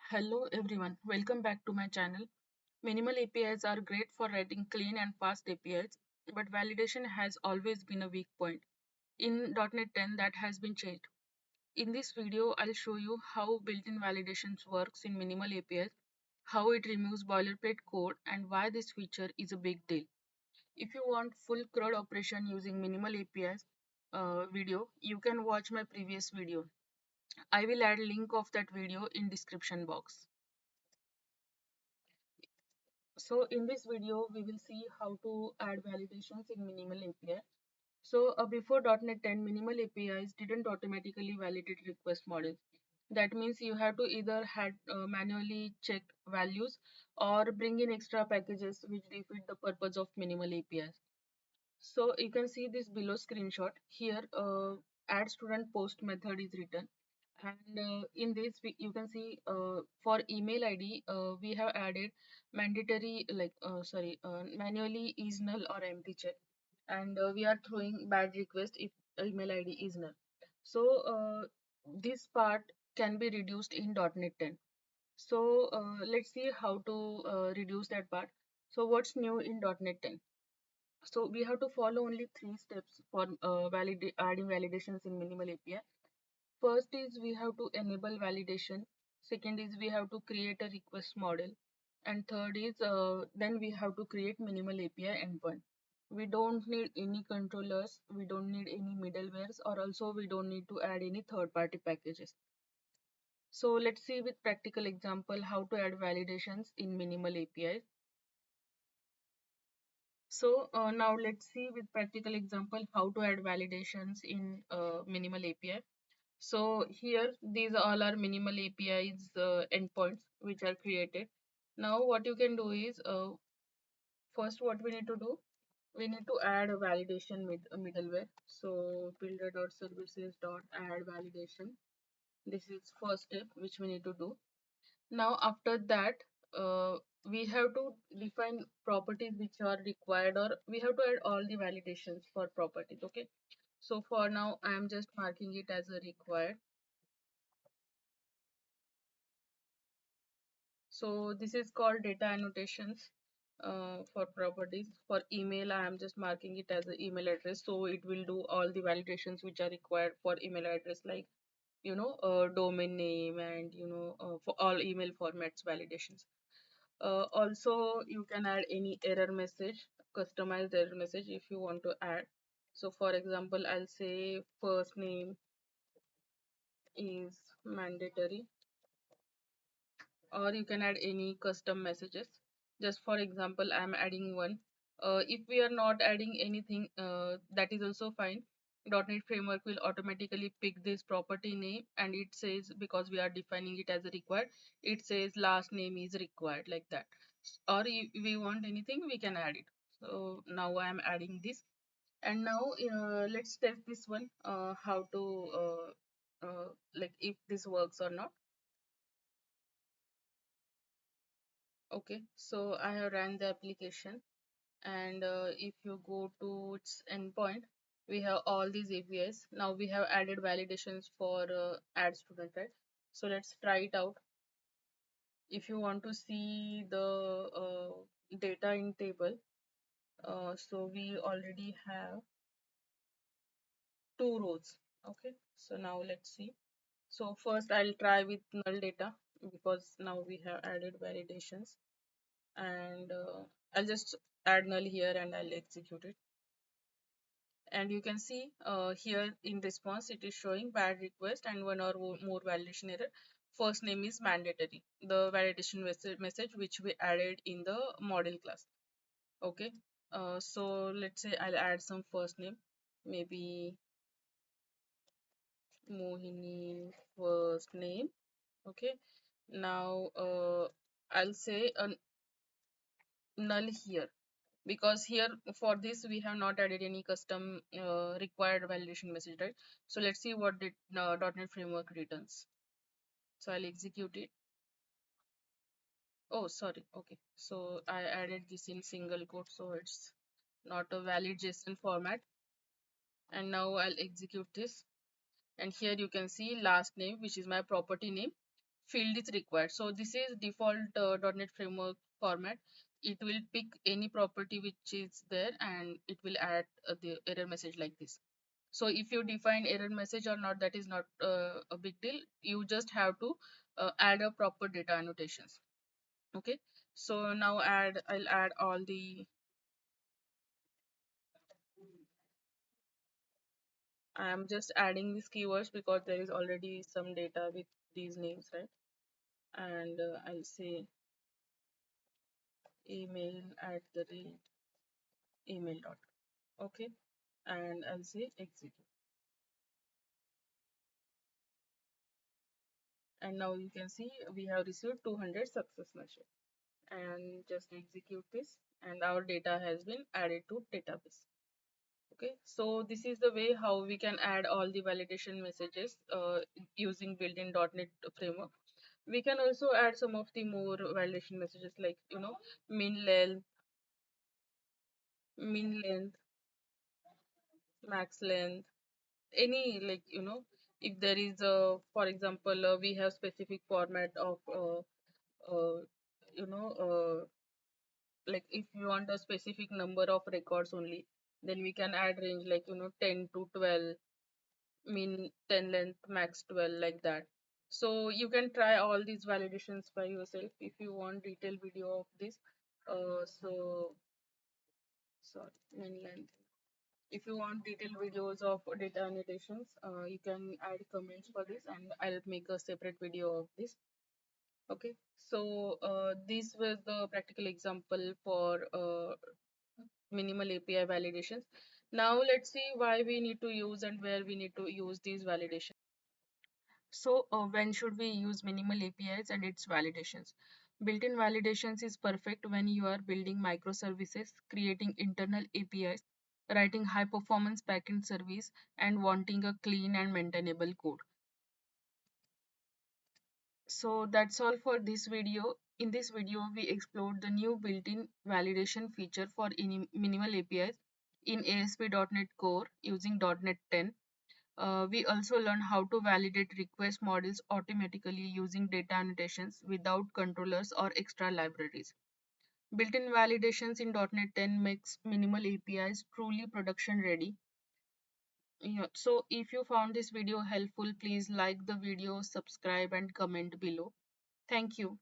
Hello everyone, welcome back to my channel. Minimal APIs are great for writing clean and fast APIs, but validation has always been a weak point. In .NET 10 that has been changed. In this video, I'll show you how built-in validations works in minimal APIs, how it removes boilerplate code, and why this feature is a big deal. If you want full CRUD operation using minimal APIs video, you can watch my previous video. I will add link of that video in description box. So in this video, we will see how to add validations in minimal API. So before .NET 10, minimal APIs didn't automatically validate request models. That means you have to either had manually check values or bring in extra packages which defeat the purpose of minimal APIs. So you can see this below screenshot. Here, add student post method is written. And in this, you can see for email ID, we have added mandatory, manually is null or empty check. And we are throwing bad request if email ID is null. So this part can be reduced in .NET 10. So let's see how to reduce that part. So what's new in .NET 10? So we have to follow only three steps for adding validations in minimal API. First is we have to enable validation. Second is we have to create a request model. And third is then we have to create minimal API endpoint. We don't need any controllers, we don't need any middlewares, or also we don't need to add any third-party packages. So let's see with practical example how to add validations in minimal API. So now let's see with practical example how to add validations in minimal API. So here these all are minimal APIs endpoints which are created. Now what you can do is first what we need to do, we need to add a validation middleware. So builder.services.add validation. This is first step which we need to do. Now after that, we have to define properties which are required, or we have to add all the validations for properties. Okay. So for now, I am just marking it as a required. So this is called data annotations for properties. For email, I am just marking it as an email address. So it will do all the validations which are required for email address, like domain name and for all email formats validations. Also, you can add any error message, customized error message if you want to add. So for example, I'll say first name is mandatory, or you can add any custom messages. Just for example, I'm adding one. If we are not adding anything, that is also fine. .NET Framework will automatically pick this property name, and it says, because we are defining it as a required, it says last name is required, like that. Or if we want anything, we can add it. So now I am adding this. And now let's test this one, how to like if this works or not. Okay, so I have run the application, and if you go to its endpoint, we have all these APIs. Now we have added validations for add student, right? So let's try it out. If you want to see the data in table, so we already have two rows. Okay, so now let's see. So first I'll try with null data because now we have added validations, and I'll just add null here and I'll execute it. And you can see here in response it is showing bad request and one or more validation error. First name is mandatory, the validation message which we added in the model class. Okay, so let's say I'll add some first name, maybe Mohini first name. Okay, now I'll say a null here, because here for this we have not added any custom required validation message, right? So let's see what did .NET Framework returns. So I'll execute it. Oh, sorry. Okay, so I added this in single quote, so it's not a valid JSON format. And now I'll execute this. And here you can see last name, which is my property name. field is required. So this is default .NET Framework format. It will pick any property which is there and it will add the error message like this. So if you define error message or not, that is not a big deal. You just have to add a proper data annotations. Okay. So now I'll add all the, I am just adding these keywords because there is already some data with these names, right? And I'll say email at the rate email dot. Okay. And I'll say execute. And now you can see we have received 200 success message. And just execute this and our data has been added to database. Okay, so this is the way how we can add all the validation messages using built-in .NET framework. We can also add some of the more validation messages like, min length, min length, max length, any, like, if there is a, for example, we have specific format of uh, you know like if you want a specific number of records only, then we can add range like 10 to 12, min 10 length, max 12, like that. So you can try all these validations by yourself if you want detailed video of this. So sorry, min length. If you want detailed videos of data annotations, you can add comments for this and I'll make a separate video of this. Okay, so this was the practical example for minimal API validations. Now let's see why we need to use and where we need to use these validations. So when should we use minimal APIs and its validations? Built-in validations is perfect when you are building microservices, creating internal APIs, writing high-performance backend service, and wanting a clean and maintainable code. So that's all for this video. In this video, we explored the new built-in validation feature for minimal APIs in ASP.NET Core using .NET 10. We also learned how to validate request models automatically using data annotations without controllers or extra libraries. Built-in validations in .NET 10 makes minimal APIs truly production ready. Yeah, so if you found this video helpful, please like the video, subscribe and comment below. Thank you.